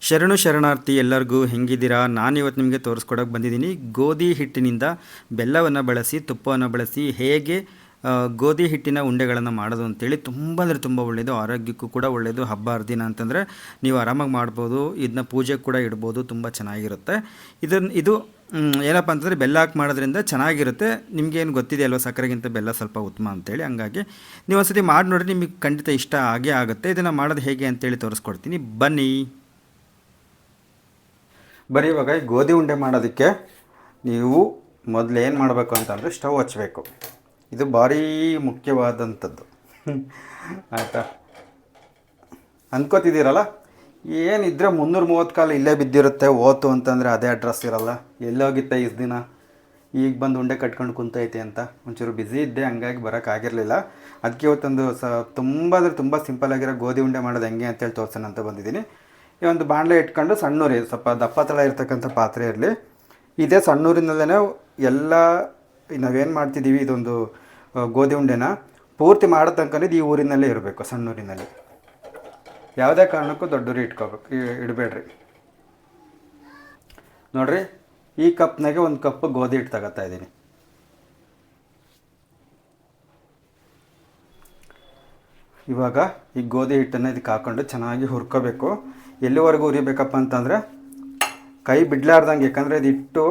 ಶರಣು ಶರಣಾರ್ಥಿ ಎಲ್ಲರಿಗೂ ಹೆಂಗಿದ್ದೀರಾ. ನಾನಿವತ್ತು ನಿಮಗೆ ತೋರಿಸ್ಕೊಡೋಕೆ ಬಂದಿದ್ದೀನಿ. ಗೋಧಿ ಹಿಟ್ಟಿನಿಂದ ಬೆಲ್ಲವನ್ನು ಬಳಸಿ ತುಪ್ಪವನ್ನು ಬಳಸಿ ಹೇಗೆ ಗೋಧಿ ಹಿಟ್ಟಿನ ಉಂಡೆಗಳನ್ನು ಮಾಡೋದು ಅಂತೇಳಿ ತುಂಬ ಅಂದರೆ ತುಂಬ ಒಳ್ಳೆಯದು, ಆರೋಗ್ಯಕ್ಕೂ ಕೂಡ ಒಳ್ಳೆಯದು. ಹಬ್ಬ ಹರಿದಿನ ಅಂತಂದರೆ ನೀವು ಆರಾಮಾಗಿ ಮಾಡ್ಬೋದು, ಇದನ್ನ ಪೂಜೆಗೆ ಕೂಡ ಇಡ್ಬೋದು, ತುಂಬ ಚೆನ್ನಾಗಿರುತ್ತೆ. ಇದು ಏನಪ್ಪ ಅಂತಂದರೆ ಬೆಲ್ಲ ಹಾಕಿ ಮಾಡೋದ್ರಿಂದ ಚೆನ್ನಾಗಿರುತ್ತೆ. ನಿಮಗೇನು ಗೊತ್ತಿದೆ ಅಲ್ವ, ಸಕ್ಕರೆಗಿಂತ ಬೆಲ್ಲ ಸ್ವಲ್ಪ ಉತ್ತಮ ಅಂತೇಳಿ. ಹಂಗಾಗಿ ನೀವು ಒಂದ್ಸತಿ ಮಾಡಿ ನೋಡಿರಿ, ನಿಮಗೆ ಖಂಡಿತ ಇಷ್ಟ ಆಗೇ ಆಗುತ್ತೆ. ಇದನ್ನು ಮಾಡೋದು ಹೇಗೆ ಅಂತೇಳಿ ತೋರಿಸ್ಕೊಡ್ತೀನಿ, ಬನ್ನಿ. ಬರೀ ಇವಾಗ ಈ ಗೋಧಿ ಉಂಡೆ ಮಾಡೋದಕ್ಕೆ ನೀವು ಮೊದಲು ಏನು ಮಾಡಬೇಕು ಅಂತಂದರೆ ಸ್ಟವ್ ಹಚ್ಚಬೇಕು. ಇದು ಭಾರೀ ಮುಖ್ಯವಾದಂಥದ್ದು. ಆಯಿತಾ, ಅಂದ್ಕೋತಿದ್ದೀರಲ್ಲ, ಏನಿದ್ರೆ 330 ಕಾಲು ಇಲ್ಲೇ ಬಿದ್ದಿರುತ್ತೆ, ಓತು ಅಂತಂದರೆ ಅದೇ ಅಡ್ರೆಸ್ ಇರಲ್ಲ. ಎಲ್ಲೋಗಿತ್ತೆ ಇಷ್ಟು ದಿನ, ಈಗ ಬಂದು ಉಂಡೆ ಕಟ್ಕೊಂಡು ಕುಂತೈತೆ ಅಂತ. ಒಂಚೂರು ಬ್ಯುಸಿ ಇದ್ದೆ, ಹಂಗಾಗಿ ಬರೋಕ್ಕಾಗಿರಲಿಲ್ಲ. ಅದಕ್ಕೆ ಇವತ್ತೊಂದು ತುಂಬ ಅಂದರೆ ತುಂಬ ಸಿಂಪಲ್ಲಾಗಿರೋ ಗೋಧಿ ಉಂಡೆ ಮಾಡೋದು ಹೆಂಗೆ ಅಂತೇಳಿ ತೋರಿಸೋಣ ಅಂತ ಬಂದಿದ್ದೀನಿ. ಈ ಒಂದು ಬಾಣಲೆ ಇಟ್ಕೊಂಡು ಸಣ್ಣೂರಿ, ಸ್ವಲ್ಪ ದಪ್ಪ ತಳ ಇರ್ತಕ್ಕಂಥ ಪಾತ್ರೆ ಇರಲಿ. ಇದೇ ಸಣ್ಣೂರಿನಲ್ಲೇ ಎಲ್ಲ ನಾವೇನು ಮಾಡ್ತಿದ್ದೀವಿ, ಇದೊಂದು ಗೋಧಿ ಉಂಡೆನ ಪೂರ್ತಿ ಮಾಡೋ ತನಕ ಈ ಊರಿನಲ್ಲೇ ಇರಬೇಕು, ಸಣ್ಣೂರಿನಲ್ಲಿ. ಯಾವುದೇ ಕಾರಣಕ್ಕೂ ದೊಡ್ಡೂರಿ ಇಡಬೇಡ್ರಿ. ನೋಡಿರಿ, ಈ ಕಪ್ನಾಗೆ ಒಂದು ಕಪ್ ಗೋಧಿ ಹಿಟ್ಟು ತಗೋತಾ ಇದ್ದೀನಿ. ಇವಾಗ ಈ ಗೋಧಿ ಹಿಟ್ಟನ್ನು ಇದಕ್ಕೆ ಹಾಕ್ಕೊಂಡು ಚೆನ್ನಾಗಿ ಹುರ್ಕೋಬೇಕು. ಎಲ್ಲಿವರೆಗೂ ಹುರಿಬೇಕಪ್ಪ ಅಂತಂದರೆ ಕೈ ಬಿಡ್ಲಾರ್ದಂಗೆ, ಯಾಕಂದರೆ ಇದು ಹಿಟ್ಟು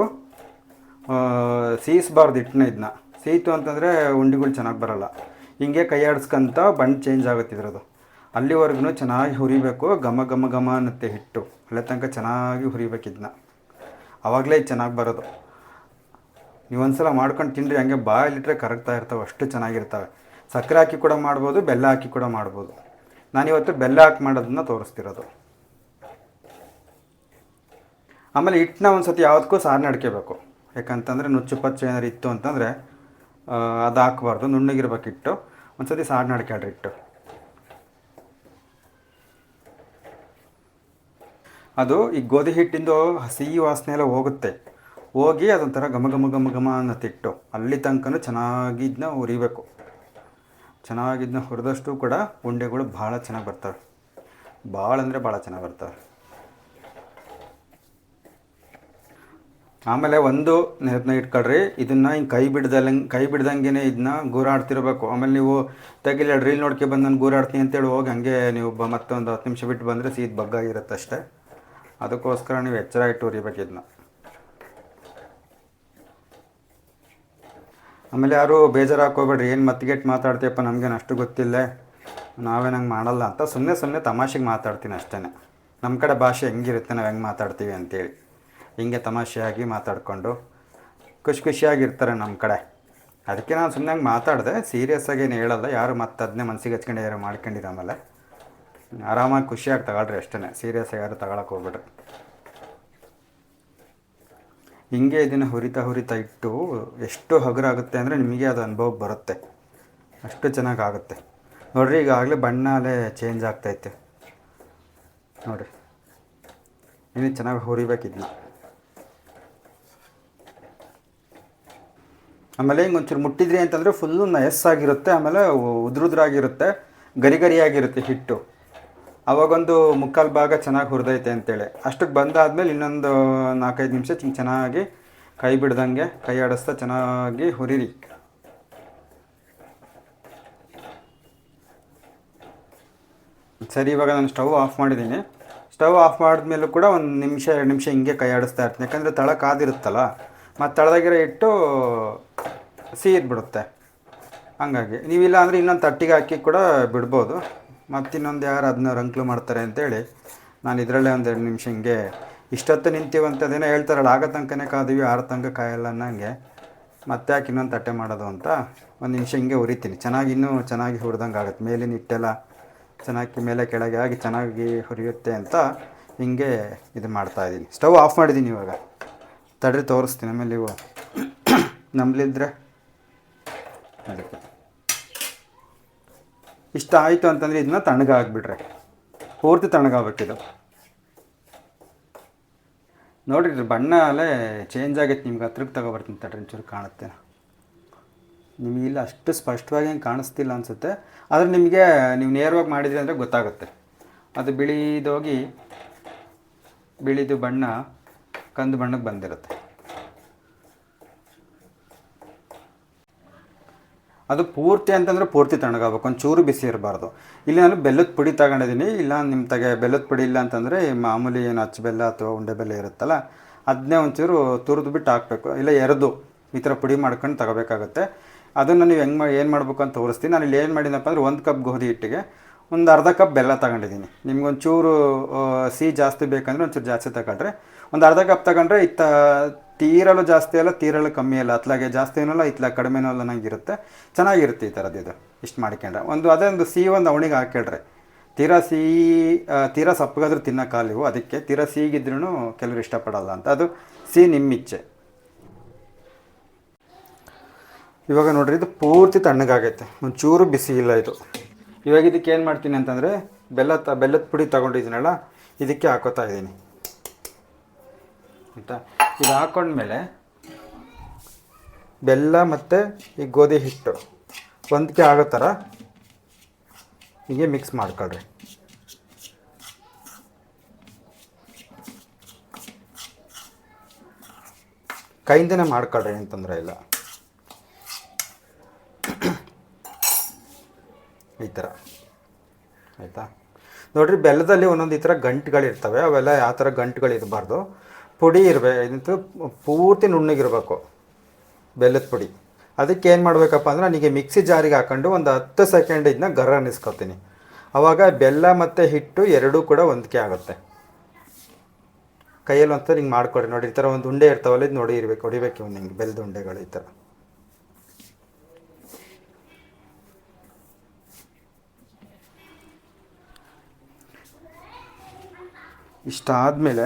ಸೀಸ್ಬಾರ್ದು. ಹಿಟ್ಟನ್ನ ಇದನ್ನ ಸೀತು ಅಂತಂದರೆ ಉಂಡೆಗಳು ಚೆನ್ನಾಗಿ ಬರೋಲ್ಲ. ಹಿಂಗೆ ಕೈ ಆಡಿಸ್ಕೊಂತ ಬಣ್ಣ ಚೇಂಜ್ ಆಗುತ್ತೆ ಇದ್ರದ್ದು. ಅಲ್ಲಿವರೆಗೂ ಚೆನ್ನಾಗಿ ಹುರಿಬೇಕು. ಘಮ ಘಮ ಘಮ ಅನ್ನತ್ತೆ ಹಿಟ್ಟು, ಅಲ್ಲೇ ತನಕ ಚೆನ್ನಾಗಿ ಹುರಿಬೇಕು ಇದನ್ನ. ಆವಾಗಲೇ ಇದು ಚೆನ್ನಾಗಿ ಬರೋದು. ನೀವೊಂದ್ಸಲ ಮಾಡ್ಕೊಂಡು ತಿನ್ನಿರಿ, ಹಂಗೆ ಬಾಯಲ್ಲಿಟ್ಟರೆ ಕರಗ್ತಾ ಇರ್ತವೆ, ಅಷ್ಟು ಚೆನ್ನಾಗಿರ್ತವೆ. ಸಕ್ಕರೆ ಹಾಕಿ ಕೂಡ ಮಾಡ್ಬೋದು, ಬೆಲ್ಲ ಹಾಕಿ ಕೂಡ ಮಾಡ್ಬೋದು. ನಾನಿವತ್ತು ಬೆಲ್ಲ ಹಾಕಿ ಮಾಡೋದನ್ನ ತೋರಿಸ್ತಿರೋದು. ಆಮೇಲೆ ಹಿಟ್ಟನ್ನ ಒಂದು ಸತಿ ಯಾವುದಕ್ಕೂ ಸಾರನ್ನ ಅಡ್ಕೋಬೇಕು. ಯಾಕಂತಂದರೆ ನುಚ್ಚು ಪಚ್ಚು ಏನಾರು ಇತ್ತು ಅಂತಂದರೆ ಅದು ಹಾಕ್ಬಾರ್ದು, ನುಣ್ಣಗಿರ್ಬೇಕು ಹಿಟ್ಟು. ಒಂದು ಸತಿ ಸಾರನ್ನ ಅಡ್ಕೊಳ್ರಿ ಹಿಟ್ಟು. ಅದು ಈ ಗೋಧಿ ಹಿಟ್ಟಿಂದು ಹಸಿ ವಾಸನೆ ಎಲ್ಲ ಹೋಗುತ್ತೆ, ಹೋಗಿ ಅದೊಂಥರ ಘಮ ಘಮ ಘಮ ಘಮ ಅನ್ನತ್ತೆ ಹಿಟ್ಟು. ಅಲ್ಲಿ ತನಕ ಚೆನ್ನಾಗಿ ಇದನ್ನ ಹುರಿಬೇಕು. ಚೆನ್ನಾಗಿದ್ದನ್ನ ಹುರಿದಷ್ಟು ಕೂಡ ಉಂಡೆಗಳು ಭಾಳ ಚೆನ್ನಾಗಿ ಬರ್ತವೆ. ಭಾಳ ಅಂದರೆ ಭಾಳ ಚೆನ್ನಾಗಿ ಬರ್ತವೆ. ಆಮೇಲೆ ಒಂದು ನೆನಪನ್ನ ಇಟ್ಕೊಳ್ರಿ, ಇದನ್ನು ಹಿಂಗೆ ಕೈ ಬಿಡ್ದಂಗೆ ಇದನ್ನ ಗೂರಾಡ್ತಿರ್ಬೇಕು. ಆಮೇಲೆ ನೀವು ತೆಗಿಲ್ಲ ಡ್ರಿಲ್ ನೋಡ್ಕೆ ಬಂದು ನಾನು ಗೂರಾಡ್ತೀನಿ ಅಂತೇಳಿ ಹೋಗಿ ಹಂಗೆ ನೀವು ಮತ್ತೊಂದು 10 ನಿಮಿಷ ಬಿಟ್ಟು ಬಂದರೆ ಸೀದ್ ಬಗ್ಗಾಗಿರುತ್ತೆ ಅಷ್ಟೇ. ಅದಕ್ಕೋಸ್ಕರ ನೀವು ಎಚ್ಚರ ಇಟ್ಟು ಹುರಿಬೇಕು ಇದನ್ನ. ಆಮೇಲೆ ಯಾರು ಬೇಜಾರು ಹಾಕೋಬೇಡ್ರಿ, ಏನು ಮತ್ತಿಗೆಟ್ಟು ಮಾತಾಡ್ತೀಯಪ್ಪ, ನಮಗೇನು ಅಷ್ಟು ಗೊತ್ತಿಲ್ಲ, ನಾವೇನಂಗೆ ಮಾಡಲ್ಲ ಅಂತ ಸುಮ್ಮನೆ ತಮಾಷೆಗೆ ಮಾತಾಡ್ತೀನಿ ಅಷ್ಟೇ. ನಮ್ಮ ಕಡೆ ಭಾಷೆ ಹೆಂಗಿರುತ್ತೆ, ನಾವು ಹೆಂಗೆ ಮಾತಾಡ್ತೀವಿ ಅಂತೇಳಿ ಹಿಂಗೆ ತಮಾಷೆಯಾಗಿ ಮಾತಾಡಿಕೊಂಡು ಖುಷಿಯಾಗಿರ್ತಾರೆ ನಮ್ಮ ಕಡೆ. ಅದಕ್ಕೆ ನಾನು ಸುಮ್ಮನೆ ಹಂಗೆ ಮಾತಾಡಿದೆ, ಸೀರಿಯಸ್ಸಾಗಿ ಏನು ಹೇಳಲ್ಲ. ಯಾರು ಮತ್ತೆ ಅದನ್ನೇ ಮನಸ್ಸಿಗೆ ಹಚ್ಕೊಂಡು ಯಾರು ಮಾಡ್ಕೊಂಡಿರ. ಆಮೇಲೆ ಆರಾಮಾಗಿ ಖುಷಿಯಾಗಿ ತಗೊಳ್ರಿ ಅಷ್ಟೇ, ಸೀರಿಯಸ್ಸಾಗಿ ಯಾರು ತಗೊಳಕ್ಕೆ ಹೋಗ್ಬಿಡ್ರಿ. ಹಿಂಗೆ ಇದನ್ನು ಹುರಿತಾ ಇಟ್ಟು ಎಷ್ಟು ಹಗುರಾಗುತ್ತೆ ಅಂದರೆ ನಿಮಗೆ ಅದು ಅನುಭವ ಬರುತ್ತೆ, ಅಷ್ಟು ಚೆನ್ನಾಗಾಗುತ್ತೆ. ನೋಡಿರಿ, ಈಗಾಗಲೇ ಬಣ್ಣ ಅಲ್ಲೇ ಚೇಂಜ್ ಆಗ್ತೈತೆ ನೋಡಿರಿ. ಇನ್ನೂ ಚೆನ್ನಾಗಿ ಹುರಿಬೇಕಿದ್ನ. ಆಮೇಲೆ ಹಿಂಗೆ ಒಂಚೂರು ಮುಟ್ಟಿದ್ರಿ ಅಂತಂದರೆ ಫುಲ್ಲು ನಯಸ್ಸಾಗಿರುತ್ತೆ. ಆಮೇಲೆ ಉದ್ರುದ್ರಾಗಿರುತ್ತೆ, ಗರಿಯಾಗಿರುತ್ತೆ ಹಿಟ್ಟು. ಅವಾಗೊಂದು 3/4 ಭಾಗ ಚೆನ್ನಾಗಿ ಹುರಿದೈತೆ ಅಂತೇಳಿ ಅಷ್ಟಕ್ಕೆ ಬಂದಾದಮೇಲೆ ಇನ್ನೊಂದು 4-5 ನಿಮಿಷ ಚೆನ್ನಾಗಿ ಕೈ ಬಿಡ್ದಂಗೆ ಕೈ ಆಡಿಸ್ತಾ ಚೆನ್ನಾಗಿ ಹುರಿರಿ. ಸರಿ, ಇವಾಗ ನಾನು ಸ್ಟವ್ ಆಫ್ ಮಾಡಿದ್ದೀನಿ. ಸ್ಟವ್ ಆಫ್ ಮಾಡಿದ್ಮೇಲೂ ಕೂಡ 1 ನಿಮಿಷ 2 ನಿಮಿಷ ಹಿಂಗೆ ಕೈ ಆಡಿಸ್ತಾ ಇರ್ತೀನಿ. ಯಾಕಂದರೆ ತಳ ಕಾದಿರುತ್ತಲ್ಲ, ಮತ್ತು ತಳದಾಗಿರೋ ಹಿಟ್ಟು ಬಿಡುತ್ತೆ. ಹಂಗಾಗಿ ನೀವಿಲ್ಲ ಅಂದರೆ ಇನ್ನೊಂದು ತಟ್ಟಿಗೆ ಹಾಕಿ ಕೂಡ ಬಿಡ್ಬೋದು. ಮತ್ತು ಇನ್ನೊಂದು ಯಾರು ಅದನ್ನ ರಂಕ್ಲು ಮಾಡ್ತಾರೆ ಅಂತೇಳಿ ನಾನು ಇದರಲ್ಲೇ 1-2 ನಿಮಿಷ ಹಿಂಗೆ ಇಷ್ಟೊತ್ತು ನಿಂತೀವಂಥದ್ದೇನೋ ಹೇಳ್ತಾರಲ್ಲ, ಆಗ ತನಕನೇ ಕಾದೀವಿ, ಆರು ತನಕ ಕಾಯಲ್ಲ ಅನ್ನಂಗೆ. ಮತ್ತೆ ಯಾಕೆ ಇನ್ನೊಂದು ತಟ್ಟೆ ಮಾಡೋದು ಅಂತ 1 ನಿಮಿಷ ಹಿಂಗೆ ಹುರಿತೀನಿ. ಇನ್ನೂ ಚೆನ್ನಾಗಿ ಹುರಿದಂಗೆ ಆಗುತ್ತೆ. ಮೇಲಿನ ಹಿಟ್ಟೆಲ್ಲ ಚೆನ್ನಾಗಿ ಮೇಲೆ ಕೆಳಗೆ ಆಗಿ ಚೆನ್ನಾಗಿ ಹುರಿಯುತ್ತೆ ಅಂತ ಹಿಂಗೆ ಇದು ಮಾಡ್ತಾಯಿದ್ದೀನಿ. ಸ್ಟವ್ ಆಫ್ ಮಾಡಿದ್ದೀನಿ. ಇವಾಗ ತಡ್ರಿ ತೋರಿಸ್ತೀನಿ. ಆಮೇಲೆ ನೀವು ನಂಬಲಿದ್ರೆ ಅದಕ್ಕೆ ಇಷ್ಟ ಆಯಿತು ಅಂತಂದರೆ ಇದನ್ನ ತಣ್ಣಗಾಗ್ಬಿಟ್ರೆ ಪೂರ್ತಿ ತಣ್ಣಗಾಗಬೇಕಿದು. ನೋಡಿರಿ, ಬಣ್ಣ ಅಲ್ಲೇ ಚೇಂಜ್ ಆಗೈತೆ. ನಿಮ್ಗೆ ಹತ್ರಕ್ಕೆ ತಗೊಬರ್ತೀನಿ ತಡ್ರಿ, ಒಂಚೂರು ಕಾಣುತ್ತೆ. ನಿಮಗಿಲ್ಲ ಅಷ್ಟು ಸ್ಪಷ್ಟವಾಗಿ ಹೆಂಗೆ ಕಾಣಿಸ್ತಿಲ್ಲ ಅನಿಸುತ್ತೆ, ಆದರೆ ನಿಮಗೆ ನೀವು ನೇರವಾಗಿ ಮಾಡಿದ್ರಿ ಅಂದರೆ ಗೊತ್ತಾಗುತ್ತೆ. ಅದು ಬಿಳಿದೋಗಿ ಬಿಳಿದು ಬಣ್ಣ ಕಂದು ಬಣ್ಣಕ್ಕೆ ಬಂದಿರುತ್ತೆ. ಅದು ಪೂರ್ತಿ ಅಂತಂದರೆ ಪೂರ್ತಿ ತಣ್ಣಗಾಗಬೇಕು, ಒಂಚೂರು ಬಿಸಿ ಇರಬಾರ್ದು. ಇಲ್ಲಿ ನಾನು ಬೆಲ್ಲದ ಪುಡಿ ತಗೊಂಡಿದ್ದೀನಿ. ಇಲ್ಲ ನಿಮ್ಮ ಬೆಲ್ಲದ ಪುಡಿ ಇಲ್ಲ ಅಂತಂದರೆ ಮಾಮೂಲಿ ಏನು ಅಚ್ಚ ಬೆಲ್ಲ ಅಥವಾ ಉಂಡೆ ಬೆಲ್ಲ ಇರುತ್ತಲ್ಲ, ಅದನ್ನೇ ಒಂಚೂರು ತುರಿದು ಬಿಟ್ಟು ಹಾಕಬೇಕು. ಇಲ್ಲ ಎರೆದು ಈ ಥರ ಪುಡಿ ಮಾಡ್ಕೊಂಡು ತಗೋಬೇಕಾಗತ್ತೆ. ಅದನ್ನು ನೀವು ಏನು ಮಾಡಬೇಕು ಅಂತ ತೋರಿಸ್ತೀನಿ. ನಾನು ಇಲ್ಲಿ ಏನು ಮಾಡಿದಪ್ಪ ಅಂದರೆ 1 ಕಪ್ ಗೋಧಿ ಹಿಟ್ಟಿಗೆ ಒಂದು ಅರ್ಧ ಕಪ್ ಬೆಲ್ಲ ತಗೊಂಡಿದ್ದೀನಿ. ನಿಮ್ಗೊಂಚೂರು ಸಿಹಿ ಜಾಸ್ತಿ ಬೇಕಂದರೆ ಒಂಚೂರು ಜಾಸ್ತಿ ತಗೊಂಡ್ರೆ, ಒಂದು ಅರ್ಧ ಕಪ್ ತಗೊಂಡ್ರೆ ತೀರಲು ಜಾಸ್ತಿ ಅಲ್ಲ, ತೀರಲು ಕಮ್ಮಿ ಅಲ್ಲ, ಅತ್ಲಾಗೆ ಜಾಸ್ತಿನೂ ಅಲ್ಲ, ಇತ್ಲಾಗ ಕಡಿಮೆನೂ ಅಲ್ಲ, ನಂಗಿರುತ್ತೆ. ಚೆನ್ನಾಗಿರುತ್ತೆ ಈ ಥರದ್ದು. ಇದು ಇಷ್ಟು ಮಾಡ್ಕೊಂಡ್ರೆ ಅದೇ ಒಂದು ಸಿಹಿ ಒಂದು ಅವಣಿಗೆ ಹಾಕ್ಕೊಳ್ರೆ. ತೀರಾ ಸಪ್ಪಗಾದ್ರೂ ತಿನ್ನೋಕ್ಕಾಲಿವು, ಅದಕ್ಕೆ ತೀರಾ ಸಿಹಿಗಿದ್ರೂ ಕೆಲವರು ಇಷ್ಟಪಡಲ್ಲ ಅಂತ. ಅದು ಸಿಹಿ ನಿಮ್ಮಿಚ್ಛೆ. ಇವಾಗ ನೋಡ್ರಿ, ಇದು ಪೂರ್ತಿ ತಣ್ಣಗಾಗೈತೆ, ಒಂಚೂರು ಬಿಸಿ ಇಲ್ಲ ಇದು. ಇವಾಗ ಇದಕ್ಕೆ ಏನು ಮಾಡ್ತೀನಿ ಅಂತಂದರೆ ಬೆಲ್ಲದ ಪುಡಿ ತೊಗೊಂಡಿದ್ದೀನಲ್ಲ, ಇದಕ್ಕೆ ಹಾಕೋತಾ ಇದ್ದೀನಿ ಆಯಿತಾ. ಇದು ಹಾಕೊಂಡ್ಮೇಲೆ ಬೆಲ್ಲ ಮತ್ತು ಈ ಗೋಧಿ ಹಿಟ್ಟು ಹೊಂದಿಕೆ ಆಗೋ ಥರ ಹೀಗೆ ಮಿಕ್ಸ್ ಮಾಡ್ಕೊಳ್ರಿ. ಕೈಯಿಂದನೇ ಮಾಡ್ಕೊಳ್ರಿ, ಏನು ತೊಂದರೆ ಇಲ್ಲ. ಈ ಥರ ಆಯಿತಾ. ನೋಡಿರಿ, ಬೆಲ್ಲದಲ್ಲಿ ಒಂದೊಂದು ಈ ಥರ ಗಂಟುಗಳಿರ್ತವೆ, ಅವೆಲ್ಲ ಯಾವ ಥರ ಗಂಟುಗಳಿರಬಾರ್ದು. ಪುಡಿ ಇದಂತೂ ಪೂರ್ತಿ ನುಣ್ಣಗಿರಬೇಕು ಬೆಲ್ಲದ ಪುಡಿ. ಅದಕ್ಕೆ ಏನು ಮಾಡಬೇಕಪ್ಪ ಅಂದರೆ, ನನಗೆ ಮಿಕ್ಸಿ ಜಾರಿಗೆ ಹಾಕೊಂಡು ಒಂದು 10 ಸೆಕೆಂಡ್ ಇದನ್ನ ಗರ ಅನ್ನಿಸ್ಕೊತೀನಿ. ಆವಾಗ ಬೆಲ್ಲ ಮತ್ತು ಹಿಟ್ಟು ಎರಡೂ ಕೂಡ ಹೊಂದಿಕೆ ಆಗುತ್ತೆ. ಕೈಯಲ್ಲಿ ಒಂಥರ ಹಿಂಗೆ ಮಾಡ್ಕೊಡ್ರಿ. ನೋಡಿ, ಈ ಥರ ಒಂದು ಉಂಡೆ ಇರ್ತಾವಲ್ಲ, ಇದು ನೋಡಿ ಹೊಡಿಬೇಕು ಒಂದು ಹಿಂಗೆ ಬೆಲ್ಲದ ಉಂಡೆಗಳು ಈ ಥರ. ಇಷ್ಟಾದಮೇಲೆ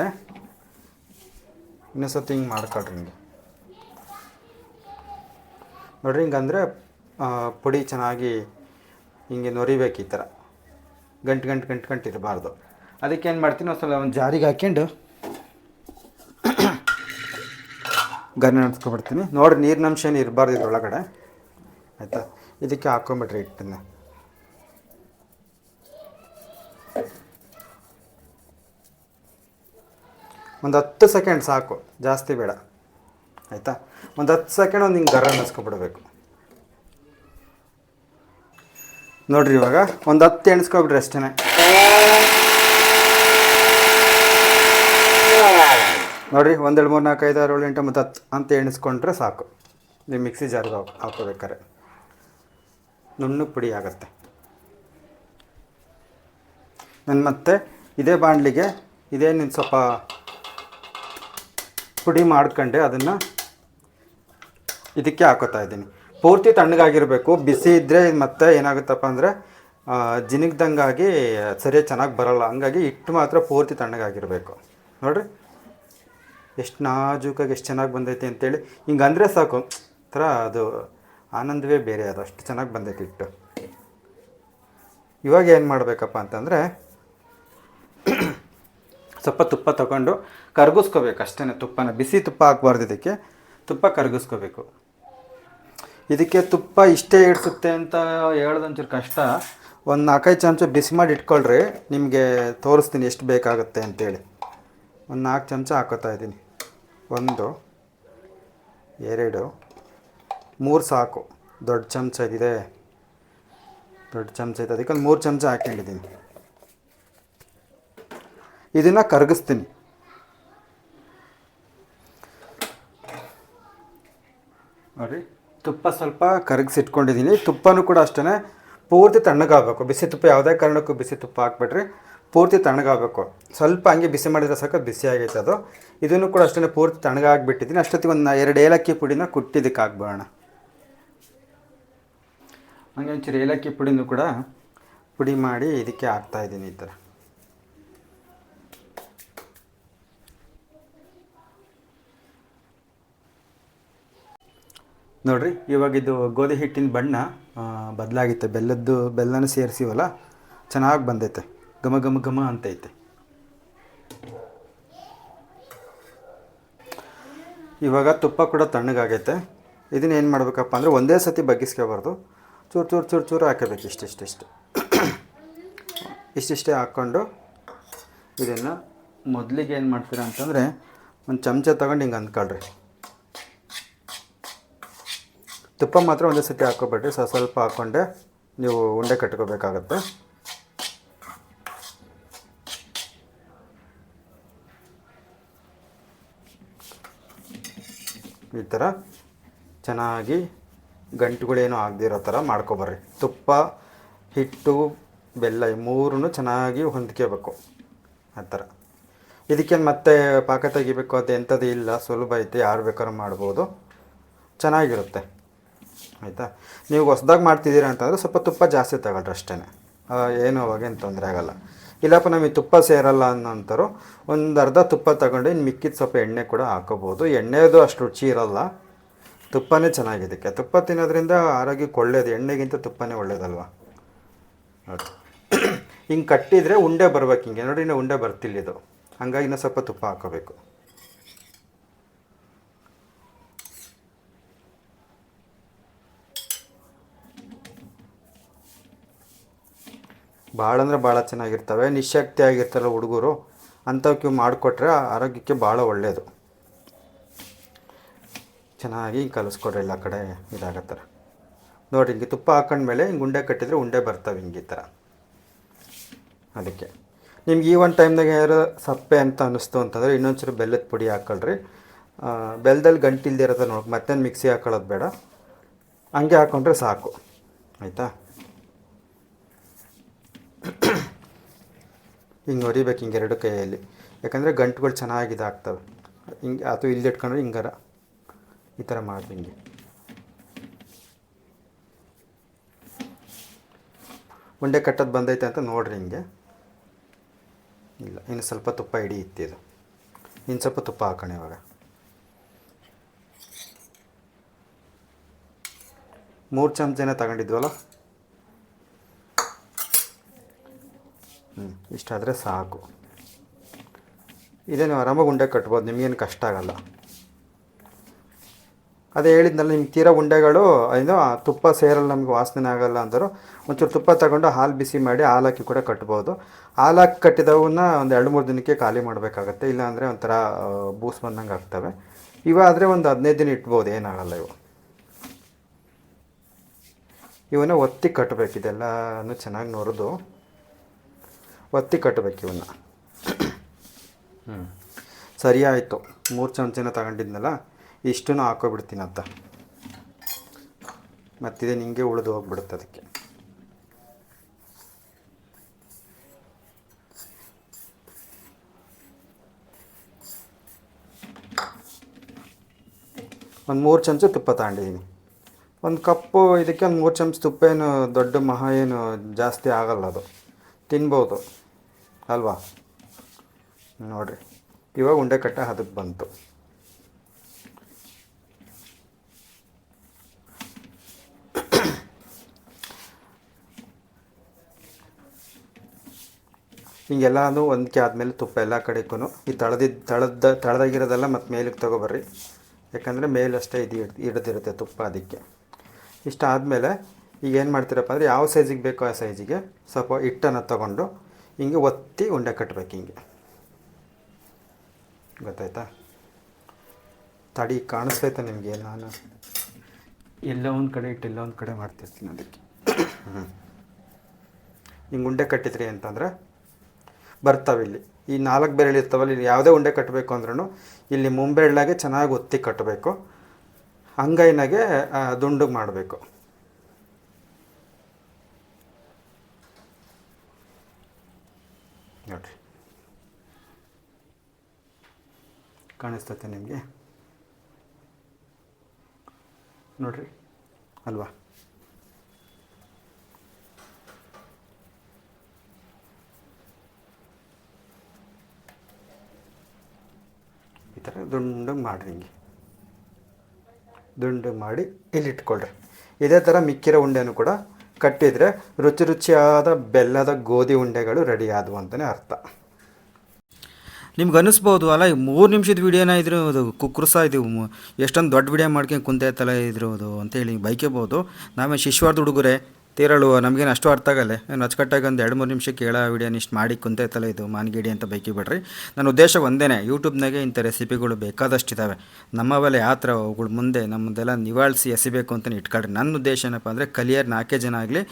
ಇನ್ನೊಂದ್ಸತಿ ಹಿಂಗೆ ಮಾಡ್ಕೊಳ್ರಿ. ಹಿಂಗೆ ನೋಡಿರಿ, ಹಿಂಗಂದರೆ ಪುಡಿ ಚೆನ್ನಾಗಿ ಹಿಂಗೆ ನೊರಿಬೇಕು. ಈ ಥರ ಗಂಟು ಇರಬಾರ್ದು. ಅದಕ್ಕೆ ಏನು ಮಾಡ್ತೀನಿ, ಒಂದು ಜಾರಿಗೆ ಹಾಕ್ಕೊಂಡು ಗರ್ನ ನಡೆಸ್ಕೊಬಿಡ್ತೀನಿ. ನೋಡಿರಿ, ನೀರಿನಂಶ ಏನು ಇರಬಾರ್ದು ಇದ್ರೊಳಗಡೆ ಆಯಿತಾ. ಇದಕ್ಕೆ ಹಾಕ್ಕೊಂಬಿಡ್ರಿ ಹಿಟ್ಟನ್ನು. ಒಂದು 10 ಸೆಕೆಂಡ್ ಸಾಕು, ಜಾಸ್ತಿ ಬೇಡ ಆಯಿತಾ. ಒಂದು 10 ಸೆಕೆಂಡ್ ಒಂದು ಹಿಂಗೆ ಗರ ಅನ್ನಿಸ್ಕೊಬಿಡ್ಬೇಕು. ನೋಡಿರಿ, ಇವಾಗ ಒಂದು 10 ಎಣಿಸ್ಕೊಬಿಡ್ರಿ ಅಷ್ಟೇ. ನೋಡಿರಿ, 1 2 3 4 5 6 7 8 9 10 ಅಂತ ಎಣಿಸ್ಕೊಂಡ್ರೆ ಸಾಕು. ನೀವು ಮಿಕ್ಸಿ ಜಾರ್ಗೆ ಹಾಕೋಬೇಕಾರೆ ನುಣ್ಣಗೆ ಪುಡಿ ಆಗುತ್ತೆ. ನಾನು ಮತ್ತೆ ಇದೇ ಬಾಣಲಿಗೆ ಇದೇನು ಸ್ವಲ್ಪ ಪುಡಿ ಮಾಡ್ಕೊಂಡೆ ಅದನ್ನು ಇದಕ್ಕೆ ಹಾಕೋತಾ ಇದ್ದೀನಿ. ಪೂರ್ತಿ ತಣ್ಣಗಾಗಿರಬೇಕು. ಬಿಸಿ ಇದ್ದರೆ ಮತ್ತೆ ಏನಾಗುತ್ತಪ್ಪ ಅಂದರೆ ಜಿನಿಗ್ದಂಗಾಗಿ ಸರಿಯಾಗಿ ಚೆನ್ನಾಗಿ ಬರೋಲ್ಲ. ಹಂಗಾಗಿ ಹಿಟ್ಟು ಮಾತ್ರ ಪೂರ್ತಿ ತಣ್ಣಗಾಗಿರಬೇಕು. ನೋಡಿರಿ, ಎಷ್ಟು ನಾಜೂಕಾಗಿ ಎಷ್ಟು ಚೆನ್ನಾಗಿ ಬಂದೈತಿ ಅಂತೇಳಿ. ಹಿಂಗೆ ಅಂದರೆ ಸಾಕು, ಥರ ಅದು ಆನಂದವೇ ಬೇರೆ, ಅದು ಅಷ್ಟು ಚೆನ್ನಾಗಿ ಬಂದೈತಿ ಹಿಟ್ಟು. ಇವಾಗ ಏನು ಮಾಡಬೇಕಪ್ಪ ಅಂತಂದರೆ, ಸ್ವಲ್ಪ ತುಪ್ಪ ತಗೊಂಡು ಕರಗಿಸ್ಕೋಬೇಕು ಅಷ್ಟೇ. ತುಪ್ಪನ ಬಿಸಿ ತುಪ್ಪ ಹಾಕ್ಬಾರ್ದು, ಇದಕ್ಕೆ ತುಪ್ಪ ಕರಗಿಸ್ಕೋಬೇಕು. ಇದಕ್ಕೆ ತುಪ್ಪ ಇಷ್ಟೇ ಇಡಿಸುತ್ತೆ ಅಂತ ಹೇಳೋದೊಂಚೂರು ಕಷ್ಟ. ಒಂದು 4-5 ಚಮಚ ಬಿಸಿ ಮಾಡಿ ಇಟ್ಕೊಳ್ರಿ. ನಿಮಗೆ ತೋರಿಸ್ತೀನಿ ಎಷ್ಟು ಬೇಕಾಗುತ್ತೆ ಅಂತೇಳಿ. ಒಂದು 4 ಚಮಚ ಹಾಕೋತಾ ಇದ್ದೀನಿ. 1 2 3 ಸಾಕು. ದೊಡ್ಡ ಚಮಚ ಇದಿದೆ, ದೊಡ್ಡ ಚಮಚ ಇದೆ, ಅದಕ್ಕೆ ಒಂದು 3 ಚಮಚ ಹಾಕೊಂಡಿದ್ದೀನಿ. ಇದನ್ನು ಕರಗಿಸ್ತೀನಿ. ನೋಡಿ, ತುಪ್ಪ ಸ್ವಲ್ಪ ಕರಗಿಸಿಟ್ಕೊಂಡಿದ್ದೀನಿ. ತುಪ್ಪನೂ ಕೂಡ ಅಷ್ಟೇ ಪೂರ್ತಿ ತಣ್ಣಗಾಗಬೇಕು. ಬಿಸಿ ತುಪ್ಪ ಯಾವುದೇ ಕಾರಣಕ್ಕೂ ಬಿಸಿ ತುಪ್ಪ ಹಾಕ್ಬಿಟ್ರಿ, ಪೂರ್ತಿ ತಣ್ಣಗಾಗಬೇಕು. ಸ್ವಲ್ಪ ಹಂಗೆ ಬಿಸಿ ಮಾಡಿದ್ರೆ ಸಾಕು, ಬಿಸಿ ಆಗೈತೆ ಅದು. ಇದನ್ನು ಕೂಡ ಅಷ್ಟೇ ಪೂರ್ತಿ ತಣ್ಣಗಾಗಿಬಿಟ್ಟಿದ್ದೀನಿ. ಅಷ್ಟೊತ್ತಿಗೆ ಒಂದು 2 ಏಲಕ್ಕಿ ಪುಡಿನ ಕುಟ್ಟಿದ್ದಕ್ಕೆ ಹಾಕ್ಬೋಣ. ಹಂಗೆ ಒಂಚೂರು ಏಲಕ್ಕಿ ಪುಡಿನೂ ಕೂಡ ಪುಡಿ ಮಾಡಿ ಇದಕ್ಕೆ ಹಾಕ್ತಾಯಿದ್ದೀನಿ ಈ ಥರ. ನೋಡಿರಿ, ಇವಾಗಿದ್ದು ಗೋಧಿ ಹಿಟ್ಟಿನ ಬಣ್ಣ ಬದಲಾಗಿತ್ತೆ. ಬೆಲ್ಲನೂ ಸೇರಿಸಿವಲ್ಲ, ಚೆನ್ನಾಗಿ ಬಂದೈತೆ. ಘಮ ಘಮ ಘಮ ಅಂತೈತೆ. ಇವಾಗ ತುಪ್ಪ ಕೂಡ ತಣ್ಣಗಾಗೈತೆ. ಇದನ್ನ ಏನು ಮಾಡಬೇಕಪ್ಪ ಅಂದರೆ, ಒಂದೇ ಸತಿ ಬಗ್ಗಿಸ್ಕೋಬಾರ್ದು, ಚೂರು ಚೂರು ಚೂರು ಚೂರು ಹಾಕಬೇಕು. ಇಷ್ಟಿಷ್ಟೇ ಹಾಕ್ಕೊಂಡು ಇದನ್ನು ಮೊದಲಿಗೆ ಏನು ಮಾಡ್ತೀರಾ ಅಂತಂದರೆ ಒಂದು ಚಮಚ ತೊಗೊಂಡು ಹಿಂಗೆ ಅಂದ್ಕೊಳ್ರಿ. ತುಪ್ಪ ಮಾತ್ರ ಒಂದೇ ಸತಿ ಹಾಕ್ಕೊಬೇಡ್ರಿ, ಸ್ವಲ್ಪ ಹಾಕ್ಕೊಂಡೆ ನೀವು ಉಂಡೆ ಕಟ್ಕೋಬೇಕಾಗತ್ತೆ. ಈ ಥರ ಚೆನ್ನಾಗಿ ಗಂಟುಗಳೇನು ಆಗದಿರೋ ಥರ ಮಾಡ್ಕೊಬರ್ರಿ. ತುಪ್ಪ, ಹಿಟ್ಟು, ಬೆಲ್ಲ ಈ ಮೂರೂ ಚೆನ್ನಾಗಿ ಹೊಂದ್ಕೋಬೇಕು ಆ ಥರ. ಇದಕ್ಕೇನು ಮತ್ತೆ ಪಾಕ ತೆಗಿಬೇಕು ಅದು ಎಂಥದ್ದು ಇಲ್ಲ, ಸುಲಭ ಐತೆ, ಯಾರು ಬೇಕಾದ್ರೂ ಮಾಡ್ಬೋದು, ಚೆನ್ನಾಗಿರುತ್ತೆ ಆಯಿತಾ. ನೀವು ಹೊಸ್ದಾಗಿ ಮಾಡ್ತಿದ್ದೀರಾ ಅಂತಂದರೆ ಸ್ವಲ್ಪ ತುಪ್ಪ ಜಾಸ್ತಿ ತಗೊಳ್ರಿ ಅಷ್ಟೇ, ಏನು ಅವಾಗೇನು ತೊಂದರೆ ಆಗೋಲ್ಲ. ಇಲ್ಲಪ್ಪ ನಮಗೆ ತುಪ್ಪ ಸೇರಲ್ಲ ಅನ್ನೋಂಥವ್ರು ಒಂದು ಅರ್ಧ ತುಪ್ಪ ತಗೊಂಡು ಇನ್ನು ಮಿಕ್ಕಿದ ಸ್ವಲ್ಪ ಎಣ್ಣೆ ಕೂಡ ಹಾಕೋಬೋದು. ಎಣ್ಣೆದು ಅಷ್ಟು ರುಚಿ ಇರೋಲ್ಲ, ತುಪ್ಪನೇ ಚೆನ್ನಾಗಿದ್ದಕ್ಕೆ. ತುಪ್ಪ ತಿನ್ನೋದ್ರಿಂದ ಆರೋಗ್ಯಕ್ಕೆ ಒಳ್ಳೆಯದು, ಎಣ್ಣೆಗಿಂತ ತುಪ್ಪನೇ ಒಳ್ಳೇದಲ್ವ. ನೋಡಿ ಹಿಂಗೆ ಕಟ್ಟಿದರೆ ಉಂಡೆ ಬರ್ಬೇಕು, ಹಿಂಗೆ ನೋಡಿ ಇನ್ನೂ ಉಂಡೆ ಬರ್ತಿಲ್ಲ ಇದು, ಹಂಗಾಗಿ ಇನ್ನೂ ಸ್ವಲ್ಪ ತುಪ್ಪ ಹಾಕೋಬೇಕು. ಭಾಳ ಅಂದರೆ ಭಾಳ ಚೆನ್ನಾಗಿರ್ತವೆ. ನಿಶಕ್ತಿ ಆಗಿರ್ತಾರಲ್ಲ ಹುಡುಗರು, ಅಂಥವಕ್ಕೆ ಮಾಡಿಕೊಟ್ರೆ ಆರೋಗ್ಯಕ್ಕೆ ಭಾಳ ಒಳ್ಳೆಯದು. ಚೆನ್ನಾಗಿ ಹಿಂಗೆ ಕಲಿಸ್ಕೊಡ್ರಿ, ಎಲ್ಲ ಕಡೆ ಇದಾಗತ್ತರ. ನೋಡಿ ಹಿಂಗೆ ತುಪ್ಪ ಹಾಕೊಂಡ್ಮೇಲೆ ಹಿಂಗೆ ಉಂಡೆ ಕಟ್ಟಿದರೆ ಉಂಡೆ ಬರ್ತವೆ ಹಿಂಗೆ ಈ ಥರ. ಅದಕ್ಕೆ ನಿಮ್ಗೆ ಈ ಒಂದು ಟೈಮ್ದಾಗ ಯಾರು ಸಪ್ಪೆ ಅಂತ ಅನ್ನಿಸ್ತು ಅಂತಂದರೆ ಇನ್ನೊಂಚೂರು ಬೆಲ್ಲದ ಪುಡಿ ಹಾಕ್ಕೊಳ್ರಿ. ಬೆಲ್ಲದಲ್ಲಿ ಗಂಟಿಲ್ದೇ ಇರೋದ ನೋಡಿ, ಮತ್ತೇನು ಮಿಕ್ಸಿ ಹಾಕೊಳ್ಳೋದು ಬೇಡ, ಹಂಗೆ ಹಾಕ್ಕೊಂಡ್ರೆ ಸಾಕು ಆಯಿತಾ. ಹಿಂಗೆ ಹೊರಿಬೇಕು ಹಿಂಗೆ ಎರಡು ಕೈಯಲ್ಲಿ, ಯಾಕಂದರೆ ಗಂಟುಗಳು ಚೆನ್ನಾಗಿ ಇದಾಗ್ತವೆ. ಹಿಂಗೆ ಅದು ಇಲ್ಲಿ ಇಟ್ಕೊಂಡ್ರೆ ಹಿಂಗಾರ ಈ ಥರ ಮಾಡಿ ಹಿಂಗೆ. ಉಂಡೆ ಕಟ್ಟೋದು ಬಂದೈತೆ ಅಂತ ನೋಡ್ರಿ ಹಿಂಗೆ. ಇಲ್ಲ ಇನ್ನು ಸ್ವಲ್ಪ ತುಪ್ಪ ಹಿಡಿಯುತ್ತಿದ್ದು, ಇನ್ನು ಸ್ವಲ್ಪ ತುಪ್ಪ ಹಾಕೋಣ ಇವಾಗ. 3 ಚಮಚನ ತಗೊಂಡಿದ್ವಲ್ಲ, ಇಷ್ಟಾದರೆ ಸಾಕು. ಇದೇ ನೀವು ಆರಾಮಾಗಿ ಉಂಡೆ ಕಟ್ಬೋದು, ನಿಮಗೇನು ಕಷ್ಟ ಆಗೋಲ್ಲ. ಅದೇ ಹೇಳಿದ್ನಲ್ಲ ನಿಮ್ಗೆ ತೀರಾ ಉಂಡೆಗಳು ಏನು ತುಪ್ಪ ಸೇರಲ್ಲ, ನಮಗೆ ವಾಸನೆ ಆಗೋಲ್ಲ ಅಂದರು ಒಂಚೂರು ತುಪ್ಪ ತಗೊಂಡು ಹಾಲು ಬಿಸಿ ಮಾಡಿ ಹಾಲು ಹಾಕಿ ಕೂಡ ಕಟ್ಬೋದು. ಹಾಲು ಹಾಕಿ ಕಟ್ಟಿದವನ್ನ ಒಂದು 2-3 ದಿನಕ್ಕೆ ಖಾಲಿ ಮಾಡಬೇಕಾಗತ್ತೆ, ಇಲ್ಲಾಂದರೆ ಒಂಥರ ಬೂಸ್ ಬಂದಂಗೆ ಆಗ್ತವೆ. ಇವಾದರೆ ಒಂದು 15 ದಿನ ಇಟ್ಬೋದು, ಏನಾಗಲ್ಲ ಇವು. ಇವನ್ನ ಒತ್ತಿ ಕಟ್ಟಬೇಕು, ಇದೆಲ್ಲನೂ ಚೆನ್ನಾಗಿ ನೋರಿದು ಒತ್ತಿ ಕಟ್ಟಬೇಕು ಇವನ್ನ. ಸರಿ ಆಯಿತು. 3 ಚಮಚನ ತಗೊಂಡಿದ್ನಲ್ಲ, ಇಷ್ಟನ್ನು ಹಾಕೋಬಿಡ್ತೀನಿ ಅಂತ, ಮತ್ತಿದೆ ನಿಂಗೆ ಉಳಿದು ಹೋಗ್ಬಿಡುತ್ತೆ. ಅದಕ್ಕೆ ಒಂದು 3 ಚಮಚ ತುಪ್ಪ ತಗೊಂಡಿದ್ದೀನಿ. ಒಂದು ಕಪ್ಪು ಇದಕ್ಕೆ ಒಂದು 3 ಚಮಚ ತುಪ್ಪ ಏನು ದೊಡ್ಡ ಮಹಾ ಏನು ಜಾಸ್ತಿ ಆಗಲ್ಲ, ಅದು ತಿನ್ಬೋದು ಅಲ್ವಾ. ನೋಡಿರಿ ಇವಾಗ ಉಂಡೆ ಕಟ್ಟ ಅದಕ್ಕೆ ಬಂತು. ಹಿಂಗೆಲ್ಲನೂ ಹೊಂದಿಕೆ ಆದಮೇಲೆ ತುಪ್ಪ ಎಲ್ಲ ಕಡೆಗೂ ಈ ತಳದಾಗಿರೋದೆಲ್ಲ ಮತ್ತು ಮೇಲಕ್ಕೆ ತೊಗೊಬರ್ರಿ, ಯಾಕಂದರೆ ಮೇಲಷ್ಟೇ ಇದು ಹಿಡಿದಿರುತ್ತೆ ತುಪ್ಪ. ಅದಕ್ಕೆ ಇಷ್ಟ ಆದಮೇಲೆ ಈಗ ಏನು ಮಾಡ್ತೀರಪ್ಪ ಅಂದರೆ ಯಾವ ಸೈಜಿಗೆ ಬೇಕೋ ಆ ಸೈಜಿಗೆ ಸ್ವಲ್ಪ ಹಿಟ್ಟನ್ನು ತೊಗೊಂಡು ಹಿಂಗೆ ಒತ್ತಿ ಉಂಡೆ ಕಟ್ಟಬೇಕು ಹಿಂಗೆ, ಗೊತ್ತಾಯ್ತಾ. ತಡಿ ಕಾಣಿಸ್ತೈತೆ ನಿಮಗೆ, ನಾನು ಎಲ್ಲ ಒಂದು ಕಡೆ ಇಟ್ಟು ಎಲ್ಲ ಒಂದು ಕಡೆ ಮಾಡ್ತಿರ್ತೀನಿ. ಅದಕ್ಕೆ ಹಿಂಗೆ ಉಂಡೆ ಕಟ್ಟಿದ್ರಿ ಅಂತಂದರೆ ಬರ್ತಾವೆ. ಇಲ್ಲಿ ಈ 4 ಬೆರಳು ಇರ್ತಾವಲ್ಲ, ಇಲ್ಲಿ ಯಾವುದೇ ಉಂಡೆ ಕಟ್ಟಬೇಕು ಅಂದ್ರೂ ಇಲ್ಲಿ ಮುಂಬೆರಳಾಗೆ ಚೆನ್ನಾಗಿ ಒತ್ತಿ ಕಟ್ಟಬೇಕು, ಅಂಗೈನಾಗೆ ದುಂಡು ಮಾಡಬೇಕು. ನೋಡಿರಿ ಕಾಣಿಸ್ತೈತೆ ನಿಮಗೆ, ನೋಡಿರಿ ಅಲ್ವಾ. ಈ ಥರ ದುಂಡಗೆ ಮಾಡಿರಿ, ಹಿಂಗೆ ದುಂಡು ಮಾಡಿ ಇಲ್ಲಿ ಇಟ್ಕೊಳ್ರಿ. ಇದೇ ಥರ ಮಿಕ್ಕಿರೋ ಉಂಡೆನೂ ಕೂಡ ಕಟ್ಟಿದರೆ ರುಚಿಯಾದ ಬೆಲ್ಲದ ಗೋಧಿ ಉಂಡೆಗಳು ರೆಡಿ ಆದವು ಅಂತಲೇ ಅರ್ಥ. ನಿಮ್ಗೆ ಅನ್ನಿಸ್ಬೋದು ಅಲ್ಲ, ಈ 3 ನಿಮಿಷದ ವೀಡಿಯೋನ ಇದ್ರು ಅದು ಕುಕ್ರಸ ಇದು ಎಷ್ಟೊಂದು ದೊಡ್ಡ ವೀಡಿಯೋ ಮಾಡ್ಕೊಂಡು ಕುಂತೈತಲ್ಲ ಇದ್ರದು ಅಂತೇಳಿ ಬೈಕೇಬೋದು. ನಾವೇ ಶಿಶ್ವಾರ್ದ ಹುಡುಗರೇ, ತೀರಳು ನಮಗೇನು ಅಷ್ಟು ಅರ್ಥ ಆಗಲ್ಲ, ಏನು ಅಚ್ಚುಕಟ್ಟಾಗಿ ಒಂದು 2-3 ನಿಮಿಷಕ್ಕೆ ಹೇಳೋ ವೀಡಿಯೋನ ಇಷ್ಟು ಮಾಡಿ ಕುಂತೈತಲ್ಲ ಇದು ಮಾನ್ಗೇಡಿ ಅಂತ ಬೈಕಿ ಬಿಡ್ರಿ. ನನ್ನ ಉದ್ದೇಶ ಒಂದೇ, ಯೂಟ್ಯೂಬ್ನಾಗೆ ಇಂಥ ರೆಸಿಪಿಗಳು ಬೇಕಾದಷ್ಟಿದ್ದಾವೆ. ನಮ್ಮವೆಲ್ಲ ಯಾವ ಥರ ಅವುಗಳ ಮುಂದೆ ನಮ್ಮದೆಲ್ಲ ನಿವಾಳಿಸಿ ಎಸಿಬೇಕು ಅಂತಲೇ ಇಟ್ಕೊಳ್ರಿ. ನನ್ನ ಉದ್ದೇಶ ಏನಪ್ಪ ಅಂದರೆ ಕಲಿಯೋರು 4 ಜನ ಆಗಲಿ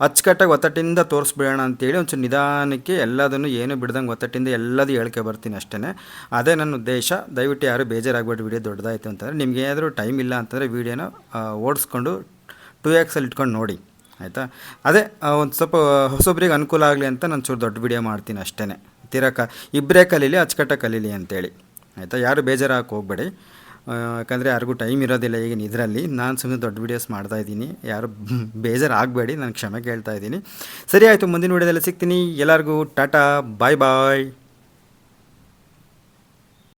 ಅಚ್ಚುಕಟ್ಟಾಗಿ ಒತ್ತಟ್ಟಿಂದ ತೋರಿಸ್ಬಿಡೋಣ ಅಂತೇಳಿ ಒಂಚೂರು ನಿಧಾನಕ್ಕೆ ಎಲ್ಲದನ್ನು ಏನು ಬಿಡ್ದಂಗೆ ಒತ್ತಟ್ಟಿಂದ ಎಲ್ಲದೂ ಹೇಳ್ಕೆ ಬರ್ತೀನಿ ಅಷ್ಟೇ. ಅದೇ ನನ್ನ ಉದ್ದೇಶ. ದಯವಿಟ್ಟು ಯಾರು ಬೇಜಾರಾಗ್ಬಿಟ್ಟು ವೀಡಿಯೋ ದೊಡ್ಡದಾಯಿತು ಅಂತಂದರೆ, ನಿಮ್ಗೆ ಏನಾದರೂ ಟೈಮ್ ಇಲ್ಲ ಅಂತಂದರೆ ವೀಡಿಯೋನ ಓಡಿಸ್ಕೊಂಡು 2x ನೋಡಿ ನೋಡಿ, ಆಯಿತಾ. ಅದೇ ಒಂದು ಸ್ವಲ್ಪ ಹೊಸೊಬ್ರಿಗೆ ಅನುಕೂಲ ಆಗಲಿ ಅಂತ ನಾನು ಚೂರು ದೊಡ್ಡ ವೀಡಿಯೋ ಮಾಡ್ತೀನಿ ಅಷ್ಟೇ. ಇಬ್ಬರೇ ಕಲೀಲಿ, ಅಚ್ಚುಕಟ್ಟಾಗಿ ಕಲೀಲಿ ಅಂತೇಳಿ, ಆಯಿತಾ. ಯಾರು ಬೇಜಾರಾಗಕ್ಕೆ ಹೋಗಬೇಡಿ, ಯಾಕಂದರೆ ಯಾರಿಗೂ ಟೈಮ್ ಇರೋದಿಲ್ಲ ಈಗಿನ ಇದರಲ್ಲಿ. ನಾನು ಸುಮ್ಮನೆ ದೊಡ್ಡ ವೀಡಿಯೋಸ್ ಮಾಡ್ತಾಯಿದ್ದೀನಿ, ಯಾರು ಬೇಜಾರಾಗಬೇಡಿ, ನಾನು ಕ್ಷಮೆ ಕೇಳ್ತಾ ಇದ್ದೀನಿ. ಸರಿ ಆಯಿತು, ಮುಂದಿನ ವೀಡಿಯೋದಲ್ಲಿ ಸಿಗ್ತೀನಿ. ಎಲ್ಲರಿಗೂ ಟಾಟಾ, ಬಾಯ್ ಬಾಯ್.